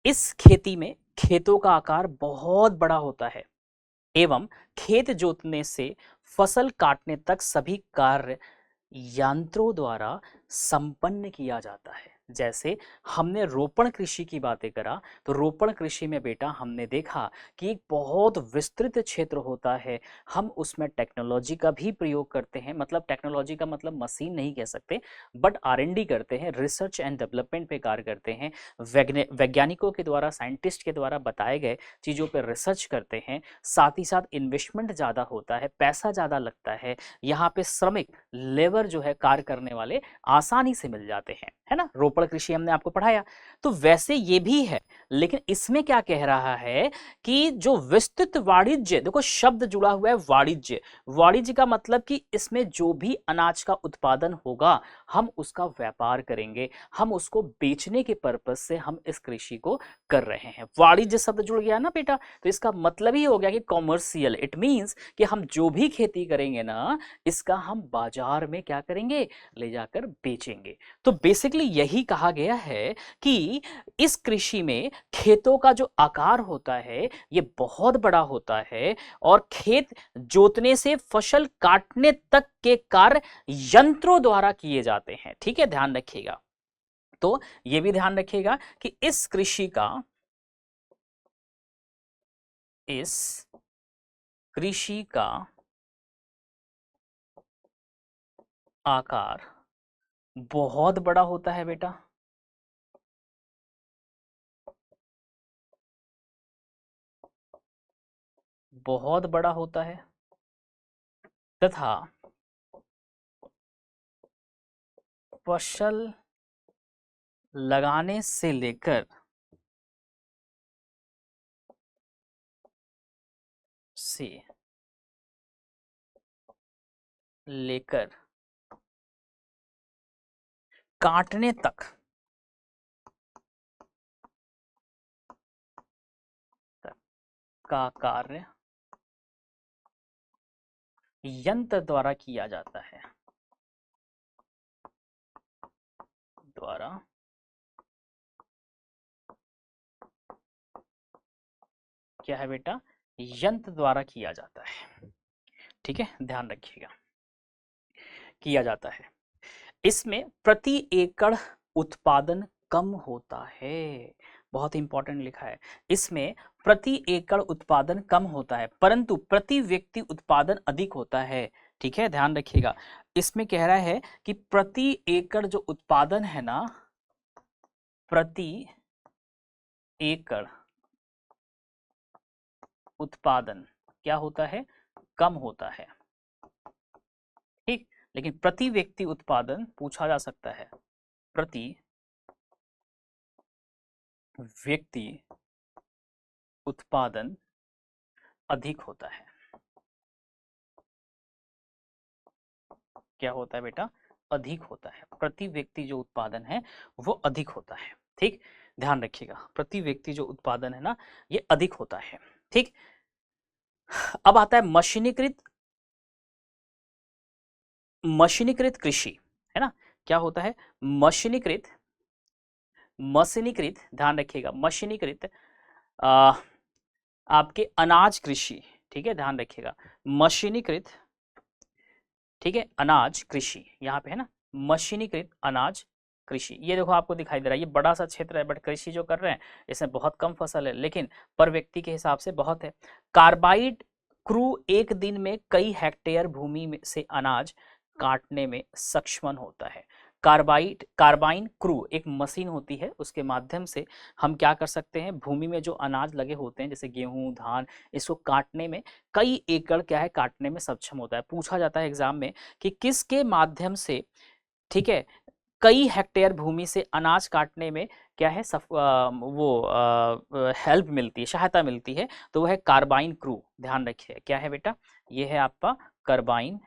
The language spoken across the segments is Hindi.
इस खेती में खेतों का आकार बहुत बड़ा होता है एवं खेत जोतने से फसल काटने तक सभी कार्य यंत्रों द्वारा संपन्न किया जाता है। जैसे हमने रोपण कृषि की बातें करा, तो रोपण कृषि में बेटा हमने देखा कि एक बहुत विस्तृत क्षेत्र होता है। हम उसमें टेक्नोलॉजी का भी प्रयोग करते हैं, मतलब टेक्नोलॉजी का मतलब मशीन नहीं कह सकते, बट R&D करते हैं, रिसर्च एंड डेवलपमेंट पे कार्य करते हैं। वैज्ञानिकों के द्वारा, साइंटिस्ट के द्वारा बताए गए चीज़ों पर रिसर्च करते हैं। साथ ही साथ इन्वेस्टमेंट ज़्यादा होता है, पैसा ज़्यादा लगता है। यहाँ पे श्रमिक लेबर जो है, कार्य करने वाले आसानी से मिल जाते हैं, है ना। रोपण कृषि हमने आपको पढ़ाया। तो वैसे ये भी है, लेकिन इसमें क्या कह रहा है कि जो विस्तृत वाणिज्य, देखो शब्द जुड़ा हुआ है वाणिज्य। वाणिज्य का मतलब कि इसमें जो भी अनाज का उत्पादन होगा, हम उसका व्यापार करेंगे, हम उसको बेचने के पर्पज से हम इस कृषि को कर रहे हैं। वाणिज्य शब्द जुड़ गया ना बेटा, तो इसका मतलब ही हो गया कि कॉमर्शियल। इट मींस कि हम जो भी खेती करेंगे ना, इसका हम बाजार में क्या करेंगे, ले जाकर बेचेंगे। तो बेसिकली यही कहा गया है कि इस कृषि में खेतों का जो आकार होता है ये बहुत बड़ा होता है और खेत जोतने से फसल काटने तक के कार्य यंत्रों द्वारा किए जाते हैं। ठीक है, ध्यान रखिएगा। तो यह भी ध्यान रखिएगा कि इस कृषि का आकार बहुत बड़ा होता है बेटा, बहुत बड़ा होता है, तथा फसल लगाने से लेकर से लेकर काटने तक का कार्य यंत्र द्वारा किया जाता है, द्वारा क्या है बेटा, यंत्र द्वारा किया जाता है। ठीक है, ध्यान रखिएगा, किया जाता है। इसमें प्रति एकड़ उत्पादन कम होता है, बहुत इंपॉर्टेंट लिखा है। इसमें प्रति एकड़ उत्पादन कम होता है, परंतु प्रति व्यक्ति उत्पादन अधिक होता है। ठीक है, ध्यान रखिएगा। इसमें कह रहा है कि प्रति एकड़ जो उत्पादन है ना, प्रति एकड़ उत्पादन क्या होता है, कम होता है। ठीक, लेकिन प्रति व्यक्ति उत्पादन पूछा जा सकता है, प्रति व्यक्ति उत्पादन अधिक होता है। क्या होता है बेटा, अधिक होता है। प्रति व्यक्ति जो उत्पादन है वो अधिक होता है। ठीक, ध्यान रखिएगा, प्रति व्यक्ति जो उत्पादन है ना, ये अधिक होता है। ठीक, अब आता है मशीनीकृत कृषि, है ना। क्या होता है, मशीनीकृत, मशीनीकृत, ध्यान रखिएगा, मशीनीकृत आ, आपके अनाज कृषि। ठीक है, ध्यान रखिएगा, मशीनीकृत, ठीक है, अनाज कृषि यहाँ पे है ना, मशीनीकृत अनाज कृषि। ये देखो आपको दिखाई दे रहा है, ये बड़ा सा क्षेत्र है, बट कृषि जो कर रहे हैं इसमें बहुत कम फसल है, लेकिन पर व्यक्ति के हिसाब से बहुत है। कार्बाइड क्रू एक दिन में कई हेक्टेयर भूमि में से अनाज काटने में सक्षम होता है। कार्बाइन क्रू एक मशीन होती है, उसके माध्यम से हम क्या कर सकते हैं, भूमि में जो अनाज लगे होते हैं जैसे गेहूं धान, इसको काटने में कई एकड़ क्या है, काटने में सक्षम होता है। पूछा जाता है एग्जाम में कि किसके माध्यम से, ठीक है, कई हेक्टेयर भूमि से अनाज काटने में क्या है, वो हेल्प मिलती है, सहायता मिलती है, तो वह है कार्बाइन क्रू। ध्यान रखिए, क्या है बेटा, ये है आपका कार्बाइन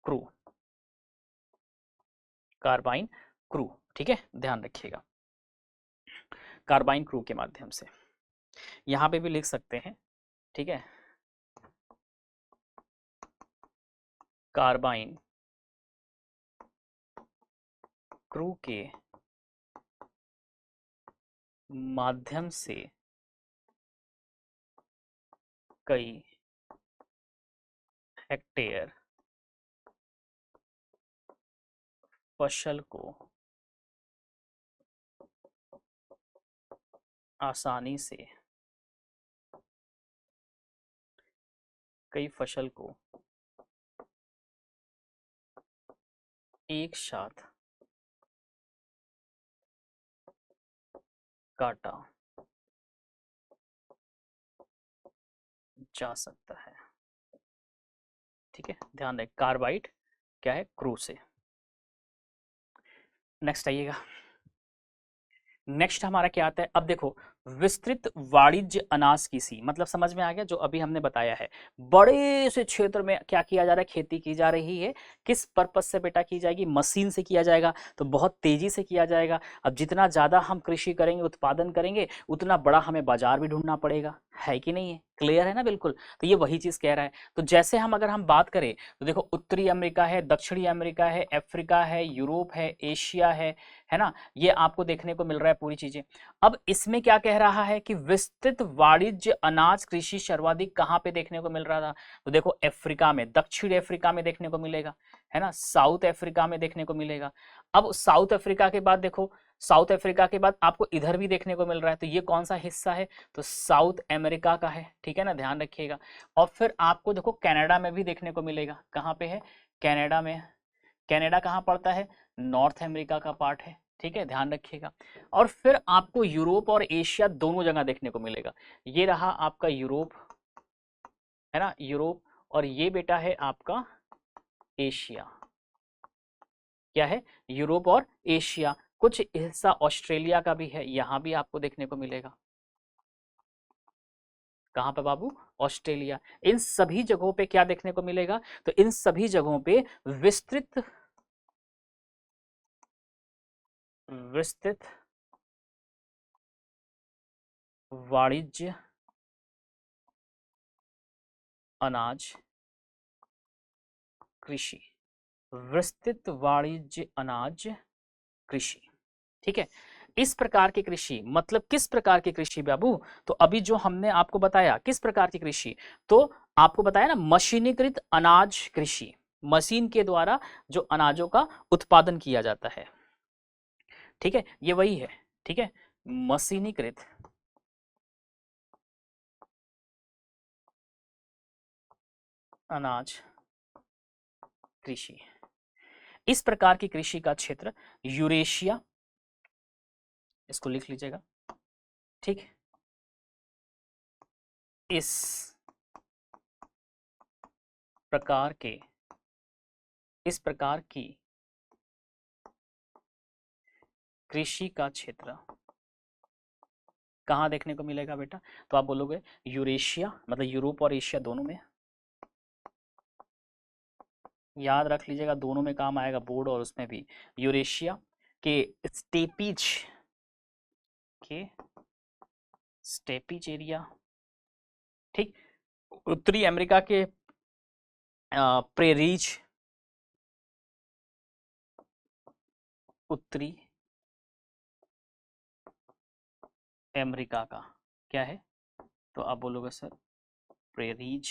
क्रू, कार्बाइन क्रू। ठीक है, ध्यान रखिएगा, कार्बाइन क्रू के माध्यम से यहां पे भी लिख सकते हैं। ठीक है, कार्बाइन क्रू के माध्यम से कई हेक्टेयर फसल को आसानी से कई फसल को एक साथ काटा जा सकता है। ठीक है, ध्यान रखें, कार्बाइड क्या है, क्रू से। नेक्स्ट आइएगा। नेक्स्ट हमारा क्या आता है, अब देखो, विस्तृत वाणिज्य अनाज कृषि, मतलब समझ में आ गया जो अभी हमने बताया है। बड़े से क्षेत्र में क्या किया जा रहा है, खेती की जा रही है। किस पर्पज से बेटा की जाएगी, मशीन से किया जाएगा, तो बहुत तेजी से किया जाएगा। अब जितना ज्यादा हम कृषि करेंगे, उत्पादन करेंगे, उतना बड़ा हमें बाजार भी ढूंढना पड़ेगा, है कि नहीं है, क्लियर है ना, बिल्कुल। तो ये वही चीज कह रहा है। तो जैसे हम अगर हम बात करें तो देखो, उत्तरी अमेरिका है, दक्षिणी अमेरिका है, अफ्रीका है, यूरोप है, एशिया है ना, ये आपको देखने को मिल रहा है पूरी चीजें। अब इसमें क्या कह रहा है कि विस्तृत वाणिज्य अनाज कृषि सर्वाधिक कहां पे देखने को मिल रहा था, तो देखो अफ्रीका में, दक्षिण अफ्रीका में देखने को मिलेगा, है ना, साउथ अफ्रीका में देखने को मिलेगा। अब साउथ अफ्रीका के बाद देखो, साउथ अफ्रीका के बाद आपको इधर भी देखने को मिल रहा है, तो ये कौन सा हिस्सा है, तो साउथ अमेरिका का है, ठीक है ना, ध्यान रखिएगा। और फिर आपको देखो कनाडा में भी देखने को मिलेगा, कहां पे है, कनाडा में। कनाडा कहाँ पड़ता है, नॉर्थ अमेरिका का पार्ट है, ठीक है, ध्यान रखिएगा। और फिर आपको यूरोप और एशिया दोनों जगह देखने को मिलेगा। ये रहा आपका यूरोप, है ना, यूरोप, और ये बेटा है आपका एशिया। क्या है, यूरोप और एशिया। कुछ हिस्सा ऑस्ट्रेलिया का भी है, यहां भी आपको देखने को मिलेगा। कहां पे बाबू, ऑस्ट्रेलिया। इन सभी जगहों पे क्या देखने को मिलेगा, तो इन सभी जगहों पे विस्तृत विस्तृत वाणिज्य अनाज कृषि, विस्तृत वाणिज्य अनाज कृषि, ठीक है। इस प्रकार की कृषि मतलब किस प्रकार की कृषि बाबू, तो अभी जो हमने आपको बताया किस प्रकार की कृषि, तो आपको बताया ना, मशीनीकृत अनाज कृषि, मशीन के द्वारा जो अनाजों का उत्पादन किया जाता है, ठीक है, ये वही है, ठीक है, मशीनीकृत अनाज कृषि। इस प्रकार की कृषि का क्षेत्र यूरेशिया, इसको लिख लीजिएगा, ठीक। इस प्रकार के इस प्रकार की कृषि का क्षेत्र कहाँ देखने को मिलेगा बेटा, तो आप बोलोगे यूरेशिया, मतलब यूरोप और एशिया दोनों में। याद रख लीजिएगा, दोनों में काम आएगा, बोर्ड और उसमें भी। यूरेशिया के स्टेपीज के स्टेपीज एरिया, ठीक। उत्तरी अमेरिका के प्रेरीज, उत्तरी अमेरिका का क्या है, तो आप बोलोगे सर प्रेरीज,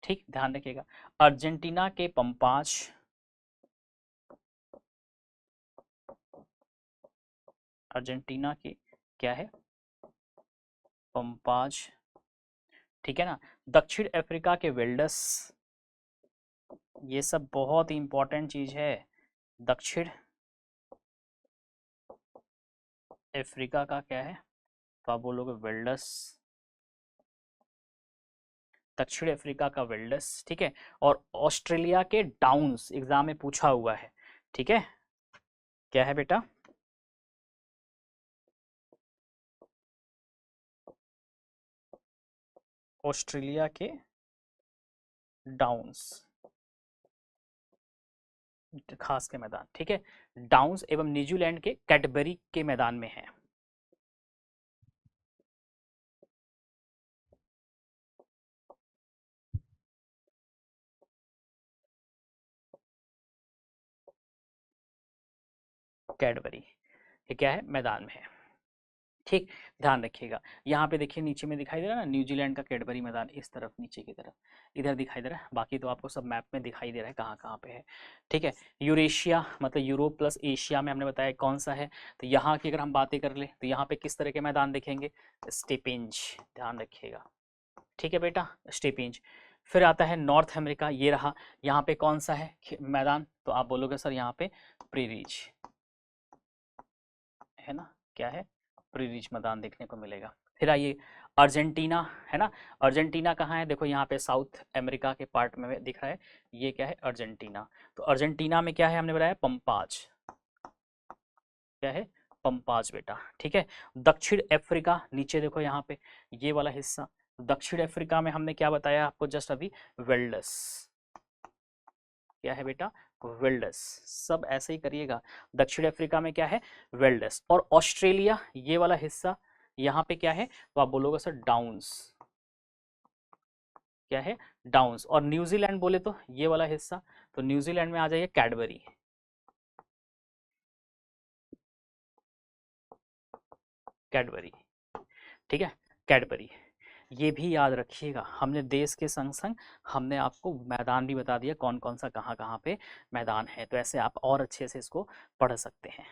ठीक, ध्यान रखिएगा। अर्जेंटीना के पंपास, अर्जेंटीना के क्या है, पंपाज, ठीक है ना। दक्षिण अफ्रीका के वेल्डस, ये सब बहुत ही इंपॉर्टेंट चीज है। दक्षिण अफ्रीका का क्या है, तो आप बोलोगे वेल्डस, दक्षिण अफ्रीका का वेल्डस, ठीक है। और ऑस्ट्रेलिया के डाउन्स, एग्जाम में पूछा हुआ है, ठीक है, क्या है बेटा, ऑस्ट्रेलिया के डाउन्स, खास के मैदान, ठीक है, डाउन्स एवं न्यूजीलैंड के कैडबरी के मैदान में है। कैडबरी, ये क्या है, मैदान में है। ठीक, ध्यान रखिएगा। यहाँ पे देखिए नीचे में दिखाई दे रहा है ना न्यूजीलैंड का कैडबरी मैदान, इस तरफ नीचे की तरफ इधर दिखाई दे रहा है, बाकी तो आपको सब मैप में दिखाई दे रहा है कहाँ कहाँ पे है। ठीक है, यूरेशिया मतलब यूरोप प्लस एशिया में हमने बताया कौन सा है, तो यहाँ की अगर हम बातें कर ले तो यहाँ पे किस तरह के मैदान देखेंगे, स्टेपेंज, ध्यान रखिएगा। ठीक है बेटा, स्टेपेंज। फिर आता है नॉर्थ अमेरिका, ये रहा, यहाँ पे कौन सा है मैदान, तो आप बोलोगे सर यहाँ पे प्रीरीज है ना, क्या है, प्रीरीज मैदान देखने को मिलेगा। फिर आइए अर्जेंटीना, है ना, अर्जेंटीना कहाँ है, देखो यहाँ पे साउथ अमेरिका के पार्ट में दिख रहा है, ये क्या है, अर्जेंटीना। तो अर्जेंटीना में क्या है, हमने बताया पंपाज, क्या है, पंपाज बेटा। ठीक है, दक्षिण अफ्रीका, नीचे देखो यहाँ पे ये वाला हिस्सा, दक्षिण अफ्रीका में हमने क्या बताया आपको जस्ट अभी, वेल्डस, क्या है बेटा, वेल्डस, सब ऐसे ही करिएगा। दक्षिण अफ्रीका में क्या है, वेल्डस। और ऑस्ट्रेलिया ये वाला हिस्सा, यहाँ पे क्या है, तो आप बोलोगे सर डाउन्स, क्या है, डाउन्स। और न्यूजीलैंड बोले तो ये वाला हिस्सा, तो न्यूजीलैंड में आ जाइए कैडबरी, कैडबरी, ठीक है, कैडबरी। ये भी याद रखिएगा, हमने देश के संग संग हमने आपको मैदान भी बता दिया कौन कौन सा कहाँ कहाँ पे मैदान है, तो ऐसे आप और अच्छे से इसको पढ़ सकते हैं।